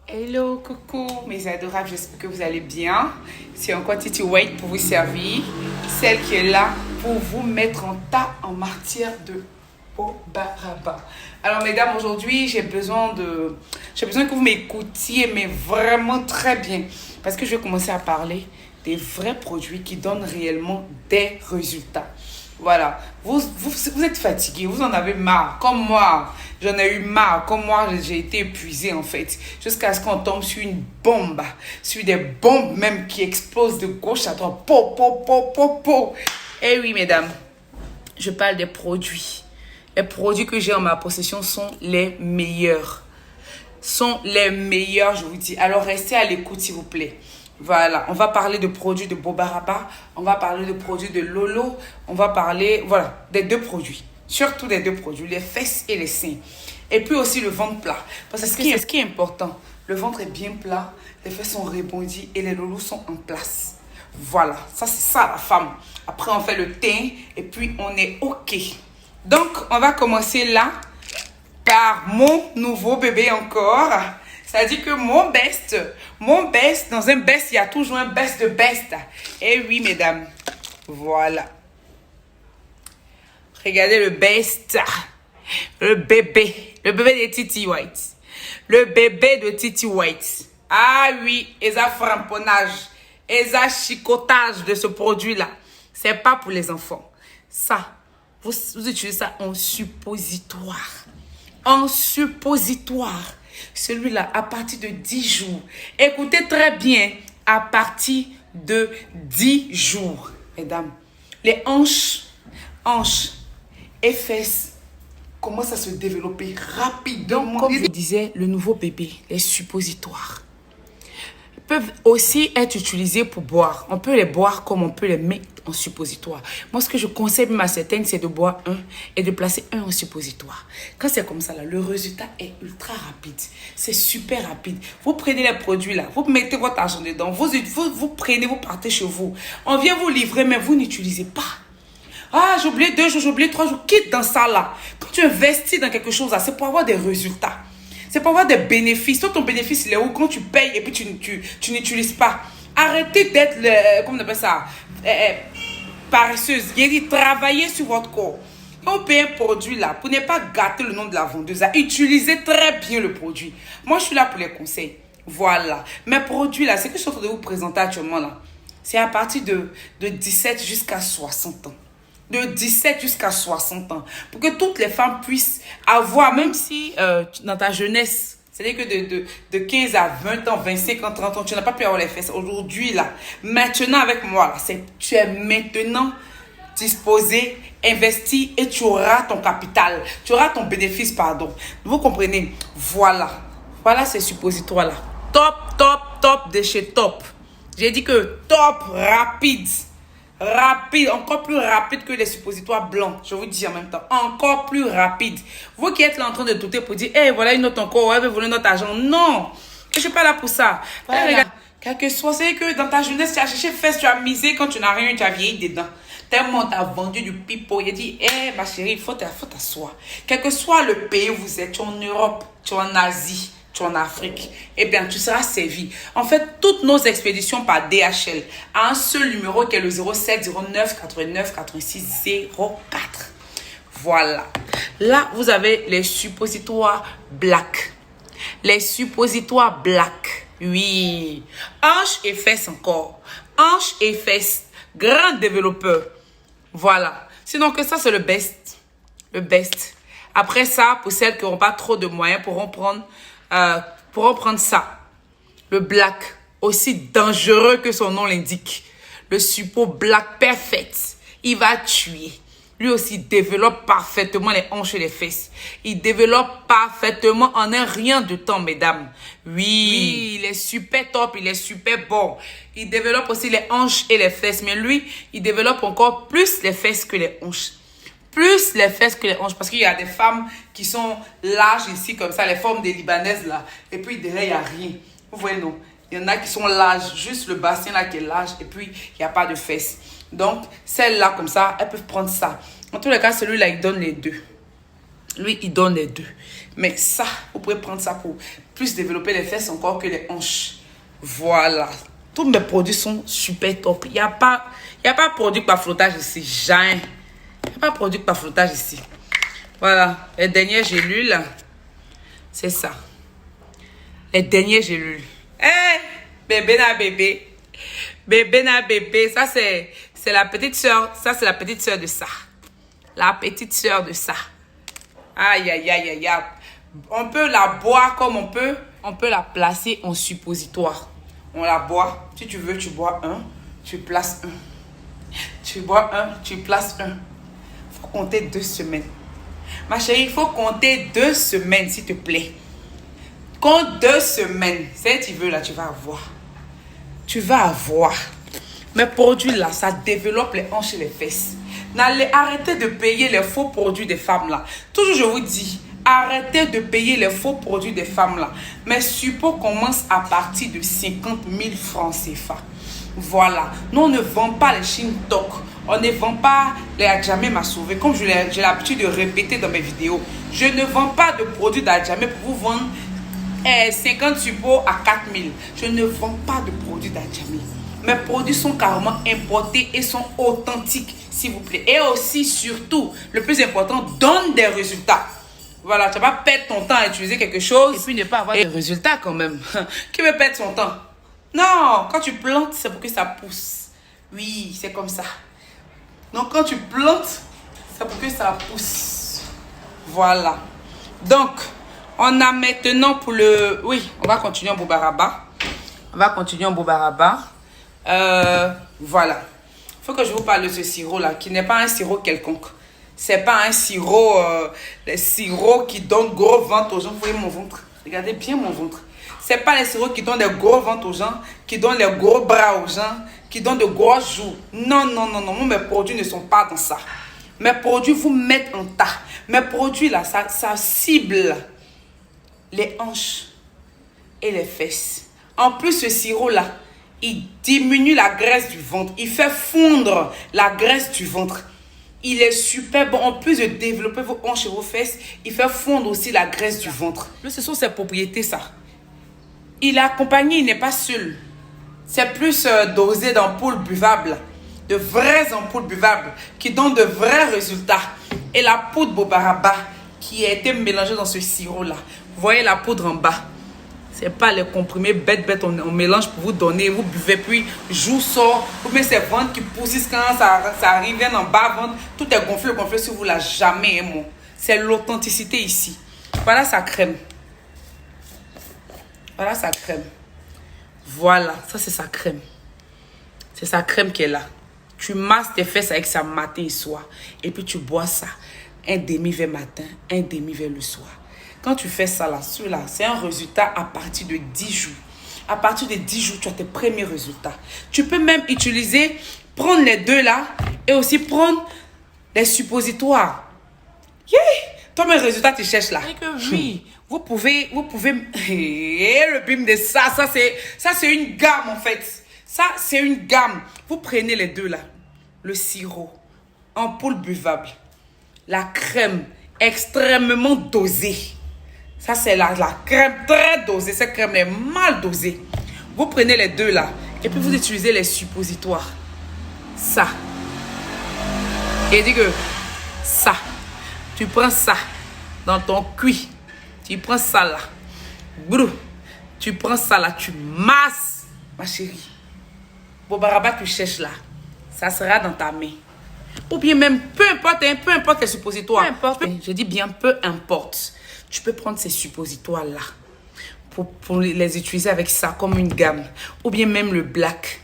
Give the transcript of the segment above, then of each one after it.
Hello, coucou mes adorables, j'espère que vous allez bien. C'est encore Titi White pour vous servir, celle qui est là pour vous mettre en tas en matière de Bobaraba. Alors mesdames, aujourd'hui j'ai besoin que vous m'écoutiez, mais vraiment très bien, parce que je vais commencer à parler des vrais produits qui donnent réellement des résultats. Voilà, vous êtes fatigué, vous en avez marre, comme moi, j'en ai eu marre, comme moi, j'ai été épuisée en fait, jusqu'à ce qu'on tombe sur une bombe, sur des bombes même qui explosent de gauche à droite, po, po, po, po, po. Eh oui, mesdames, je parle des produits. Les produits que j'ai en ma possession sont les meilleurs. Sont les meilleurs, je vous dis. Alors, restez à l'écoute, s'il vous plaît. Voilà, on va parler de produits de Bobaraba, on va parler de produits de Lolo, on va parler, voilà, des deux produits. Surtout des deux produits, les fesses et les seins. Et puis aussi le ventre plat. Parce que c'est ce qui est important. Le ventre est bien plat, les fesses sont rebondies et les lolos sont en place. Voilà, ça c'est ça la femme. Après on fait le teint et puis on est OK. Donc on va commencer là par mon nouveau bébé encore. C'est-à-dire que mon best, dans un best, il y a toujours un best de best. Eh oui, mesdames. Voilà. Regardez le best. Le bébé de Titi White. Le bébé de Titi White. Ah oui, et ça framponnage, et ça chicotage de ce produit-là. C'est pas pour les enfants. Ça, vous utilisez ça en suppositoire. En suppositoire. Celui-là, à partir de 10 jours. Écoutez très bien, à partir de 10 jours. Mesdames, les hanches et fesses commencent à se développer rapidement. Comme je disais, le nouveau bébé, les suppositoires peuvent aussi être utilisés pour boire. On peut les boire comme on peut les mettre en suppositoire. Moi, ce que je conseille même à certaines, c'est de boire un et de placer un en suppositoire. Quand c'est comme ça, là, le résultat est ultra rapide. C'est super rapide. Vous prenez les produits là, vous mettez votre argent dedans, vous prenez, vous partez chez vous. On vient vous livrer, mais vous n'utilisez pas. Ah, j'ai oublié 2 jours, j'ai oublié 3 jours. Quitte dans ça là. Quand tu investis dans quelque chose là, c'est pour avoir des résultats. C'est pour avoir des bénéfices. Toi, ton bénéfice, il est où quand tu payes et puis tu n'utilises pas. Arrêtez d'être, comment on appelle ça, paresseuse. Il dit, travaillez sur votre corps. Quand vous payez un produit là, pour ne pas gâter le nom de la vendeuse, utilisez très bien le produit. Moi, je suis là pour les conseils. Voilà. Mes produits là, c'est que je suis en train de vous présenter actuellement là. C'est à partir de 17 jusqu'à 60 ans. De 17 jusqu'à 60 ans. Pour que toutes les femmes puissent avoir, même si dans ta jeunesse, c'est-à-dire que de 15 à 20 ans, 25 ans, 30 ans, tu n'as pas pu avoir les fesses. Aujourd'hui, là, maintenant avec moi, là, tu es maintenant disposé, investi et tu auras ton capital. Tu auras ton bénéfice, pardon. Vous comprenez? Voilà. Voilà ces suppositoires-là. Top, top, top de chez top. J'ai dit que top, rapide. Rapide, encore plus rapide que les suppositoires blancs. Je vous dis en même temps, encore plus rapide. Vous qui êtes là en train de douter pour dire, hey, voilà une note encore, ouais, vous voulez notre argent. Non, je ne suis pas là pour ça. Voilà. Regarde, quel que soit, c'est que dans ta jeunesse, tu as cherché fesses, tu as misé, quand tu n'as rien, tu as vieilli dedans. Tellement tu as vendu du pipeau. Il a dit, hey, ma chérie, il faut t'asseoir. Quel que soit le pays où vous êtes, tu es en Europe, tu es en Asie, tu es en Afrique, eh bien, tu seras servi. En fait, toutes nos expéditions par DHL à un seul numéro qui est le 07 09 89 86 04. Voilà. Là, vous avez les suppositoires black. Les suppositoires black. Oui. Hanches et fesses encore. Hanches et fesses. Grand développeur. Voilà. Sinon que ça, c'est le best. Le best. Après ça, pour celles qui n'ont pas trop de moyens, pourront prendre ça. Le black, aussi dangereux que son nom l'indique. Le suppo black perfect. Il va tuer. Lui aussi développe parfaitement les hanches et les fesses. Il développe parfaitement en un rien de temps, mesdames. Oui, il est super top, il est super bon. Il développe aussi les hanches et les fesses. Mais lui, il développe encore plus les fesses que les hanches. Plus les fesses que les hanches. Parce qu'il y a des femmes qui sont larges ici, comme ça, les formes des Libanaises là. Et puis derrière, il n'y a rien. Vous voyez, non? Il y en a qui sont larges, juste le bassin là qui est large. Et puis, il n'y a pas de fesses. Donc, celles-là, comme ça, elles peuvent prendre ça. En tous les cas, celui-là, il donne les deux. Lui, il donne les deux. Mais ça, vous pouvez prendre ça pour plus développer les fesses encore que les hanches. Voilà. Tous mes produits sont super top. Il n'y a pas produit par flottage ici. Jamais. Il n'y a pas produit par flottage ici. Voilà. Les dernières gélules, c'est ça. Les dernières gélules. Eh, bébé na bébé. Bébé na bébé. Ça, c'est la petite soeur. Ça, c'est la petite soeur de ça. La petite soeur de ça. Aïe, aïe, aïe, aïe, aïe. On peut la boire comme on peut la placer en suppositoire. On la boit. Si tu veux, tu bois un. Tu places un. Tu bois un, tu places un. Il faut compter 2 semaines. Ma chérie, il faut compter 2 semaines, s'il te plaît. Compte 2 semaines. Si tu veux, là, tu vas avoir. Tu vas avoir. Mes produits, là, ça développe les hanches et les fesses. N'allez arrêter de payer les faux produits des femmes, là. Toujours, je vous dis, arrêtez de payer les faux produits des femmes, là. Mes suppos commencent à partir de 50 000 francs CFA. Voilà. Nous, on ne vend pas les Shintok. On ne vend pas les Adjamé m'a sauvé. Comme j'ai l'habitude de répéter dans mes vidéos, je ne vends pas de produits d'Adjamé pour vous vendre 50 suppos à 4 000. Je ne vends pas de produits d'Adjamé. Mes produits sont carrément importés et sont authentiques, s'il vous plaît. Et aussi, surtout, le plus important, donne des résultats. Voilà, tu vas pas perdre ton temps à utiliser quelque chose et puis ne pas avoir de résultats quand même. Qui veut perdre son temps? Non, quand tu plantes, c'est pour que ça pousse. Oui, c'est comme ça. Donc, quand tu plantes, c'est pour que ça pousse. Voilà. Donc, on a maintenant pour le... Oui, on va continuer en Boubaraba. On va continuer en Boubaraba. Voilà. Il faut que je vous parle de ce sirop-là, qui n'est pas un sirop quelconque. C'est pas un sirop, les sirops qui donnent gros ventre aux gens. Vous voyez mon ventre? Regardez bien mon ventre. C'est pas les sirops qui donnent des gros ventres aux gens, qui donnent les gros bras aux gens, qui donnent de gros joues. Non, non, non, non. Mes produits ne sont pas dans ça. Mes produits vous mettent en tas. Mes produits là, ça cible les hanches et les fesses. En plus, ce sirop-là, il diminue la graisse du ventre. Il fait fondre la graisse du ventre. Il est super bon. En plus de développer vos hanches et vos fesses, il fait fondre aussi la graisse du ventre. Ce sont ses propriétés, ça. Il est accompagné, il n'est pas seul. C'est plus dosé d'ampoules buvables. De vraies ampoules buvables qui donnent de vrais résultats. Et la poudre Boubaraba qui a été mélangée dans ce sirop-là. Vous voyez la poudre en bas. C'est pas les comprimés bêtes, on mélange pour vous donner, vous buvez, puis joue sort, ou bien c'est ventre qui poussent quand ça arrive, vient en bas, ventre, tout est gonflé si vous la jamais aimé. C'est l'authenticité ici. Voilà sa crème. Voilà sa crème. Voilà, ça c'est sa crème. C'est sa crème qui est là. Tu masses tes fesses avec ça matin et soir. Et puis tu bois ça. Un demi vers matin, un demi vers le soir. Quand tu fais ça là, celui-là, c'est un résultat à partir de 10 jours. À partir de 10 jours, tu as tes premiers résultats. Tu peux même utiliser, prendre les deux là et aussi prendre les suppositoires. Yeah! Toi, mes résultats, tu cherches là. Oui, vous pouvez, le bim de ça c'est une gamme en fait. Ça, c'est une gamme. Vous prenez les deux là. Le sirop, ampoule buvable, la crème extrêmement dosée. Ça, c'est la crème très dosée. Cette crème est mal dosée. Vous prenez les deux là. Et puis, vous utilisez les suppositoires. Ça. Et dit que ça. Tu prends ça dans ton cuit. Tu prends ça là. Brou. Tu prends ça là. Tu masses, ma chérie. Boubaraba, tu cherches là. Ça sera dans ta main. Ou bien même, peu importe les suppositoires. Peu importe. Je dis bien, peu importe. Tu peux prendre ces suppositoires-là pour les utiliser avec ça comme une gamme. Ou bien même le black.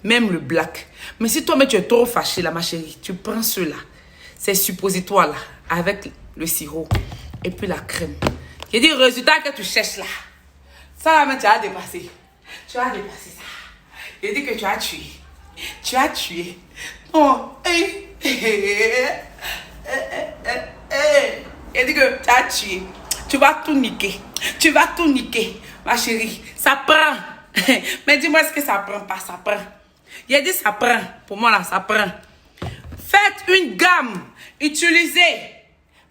Même le black. Mais si toi, tu es trop fâché là, ma chérie, tu prends ceux-là. Ces suppositoires-là avec le sirop et puis la crème. J'ai dit, résultat que tu cherches là. Ça, là, tu as dépassé. Tu as dépassé ça. J'ai dit que tu as tué. Tu as tué. Oh, Il dit que tu as tué. Tu vas tout niquer. Tu vas tout niquer, ma chérie. Ça prend. Mais dis-moi, est-ce que ça prend pas? Ça prend. Il a dit ça prend. Pour moi, là, ça prend. Faites une gamme. Utilisez.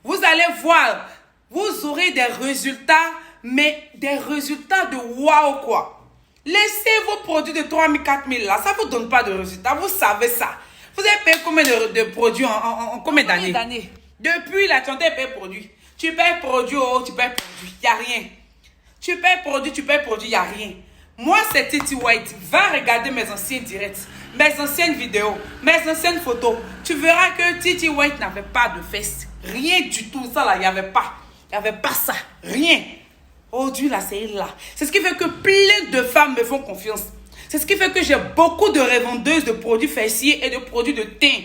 Vous allez voir. vous aurez des résultats, mais des résultats de waouh quoi. Laissez vos produits de 3 000, 4 000 là, ça ne vous donne pas de résultats, vous savez ça. Vous avez payé combien de produits en combien d'années? Depuis là, tu as payé produit. Tu payes produit, oh, tu payes produit, il n'y a rien. Tu payes produit, il n'y a rien. Moi, c'est Titi White. Va regarder mes anciens directs, mes anciennes vidéos, mes anciennes photos. Tu verras que Titi White n'avait pas de fesses. Rien du tout, ça là, il n'y avait pas. Il n'y avait pas ça, rien. Aujourd'hui, là, c'est là. C'est ce qui fait que plein de femmes me font confiance. C'est ce qui fait que j'ai beaucoup de revendeuses de produits fessiers et de produits de teint.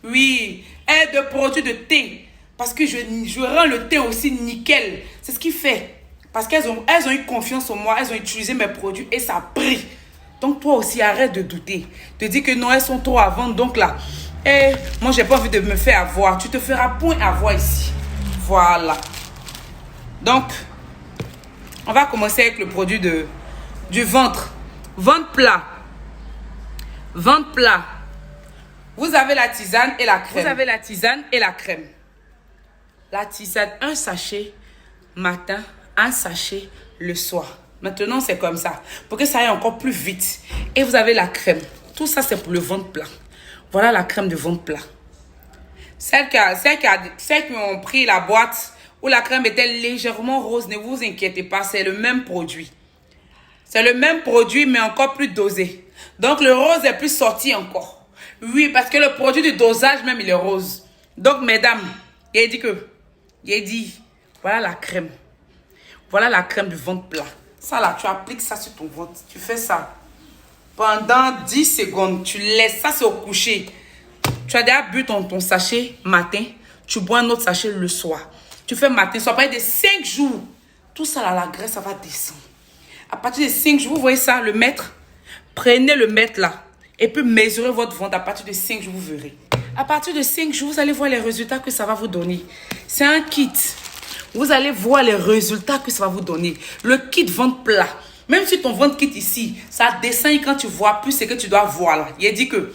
Oui, et de produits de teint. Parce que je rends le teint aussi nickel. C'est ce qui fait. Parce qu'elles ont eu confiance en moi. Elles ont utilisé mes produits et ça a pris. Donc toi aussi, arrête de douter. De dire que non, elles sont trop à vendre. Donc là, moi, j'ai pas envie de me faire avoir. Tu te feras point avoir ici. Voilà. Donc, on va commencer avec le produit du ventre. Ventre plat. Ventre plat. Vous avez la tisane et la crème. La tisane, un sachet matin, un sachet le soir. Maintenant, c'est comme ça. Pour que ça aille encore plus vite. Et vous avez la crème. Tout ça, c'est pour le ventre plat. Voilà la crème de ventre plat. Celles qui ont pris la boîte où la crème était légèrement rose, ne vous inquiétez pas, c'est le même produit. C'est le même produit, mais encore plus dosé. Donc, le rose est plus sorti encore. Oui, parce que le produit de dosage même, il est rose. Donc, mesdames, il dit, voilà la crème. Voilà la crème du ventre plat. Ça là, tu appliques ça sur ton ventre. Tu fais ça pendant 10 secondes. Tu laisses ça, c'est au coucher. Tu as déjà bu ton sachet matin. Tu bois un autre sachet le soir. Tu fais matin, soit après de 5 jours. Tout ça là, la graisse, ça va descendre. À partir de 5 jours, vous voyez ça, le mètre. Prenez le mètre là. Et puis mesurez votre ventre. À partir de 5 jours, vous verrez. À partir de 5 jours, vous allez voir les résultats que ça va vous donner. C'est un kit. Vous allez voir les résultats que ça va vous donner. Le kit ventre plat. Même si ton ventre quitte ici, ça descend quand tu vois plus ce que tu dois voir là. Il a dit que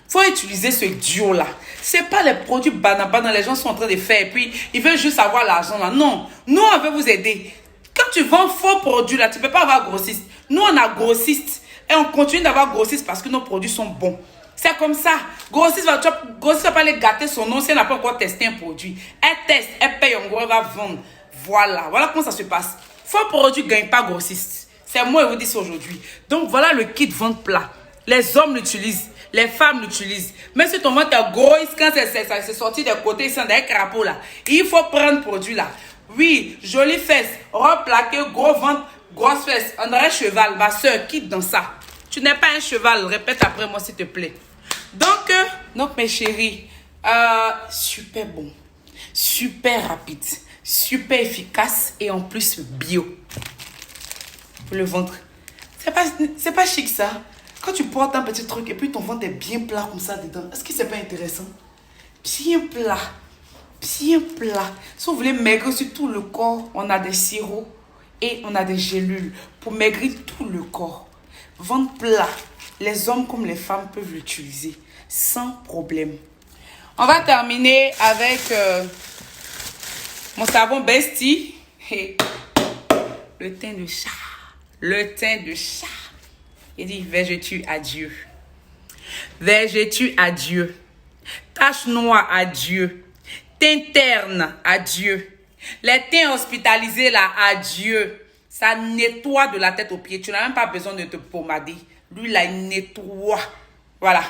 faut utiliser ce duo là. C'est pas les produits banana, les gens sont en train de faire et puis ils veulent juste avoir l'argent là. Non, nous on veut vous aider. Quand tu vends faux produits là, tu peux pas avoir grossiste. Nous on a grossiste et on continue d'avoir grossiste parce que nos produits sont bons. C'est comme ça. Grossiste va pas aller gâter son nom si elle n'a pas encore testé un produit. Elle teste, elle paye, en gros, elle va vendre. Voilà comment ça se passe. Faux produit ne gagne pas grossiste. C'est moi qui vous dis ça aujourd'hui. Donc voilà le kit ventre plat. Les hommes l'utilisent, les femmes l'utilisent. Même si ton ventre est gros, quand c'est sorti des côtés, ils sont des crapauds là. Il faut prendre produit là. Oui, jolie fesse, robe plaquée, gros ventre, grosse fesse. On dirait cheval. Ma soeur, quitte dans ça. Tu n'es pas un cheval. Répète après moi s'il te plaît. Donc mes chéris, super bon, super rapide, super efficace et en plus bio. Pour le ventre. C'est pas chic ça. Quand tu portes un petit truc et puis ton ventre est bien plat comme ça dedans, est-ce que c'est pas intéressant? Bien plat. Bien plat. Si vous voulez maigrir sur tout le corps, on a des sirops et on a des gélules pour maigrir tout le corps. Ventre plat. Les hommes comme les femmes peuvent l'utiliser sans problème. On va terminer avec mon savon Bestie. Le teint de chat. Le teint de chat. Il dit, végétu adieu. Végétu adieu. Tache noire adieu. Teint terne adieu. Les teints hospitalisés là adieu. Ça nettoie de la tête aux pieds. Tu n'as même pas besoin de te pommader. Lui là, il nettoie. Voilà.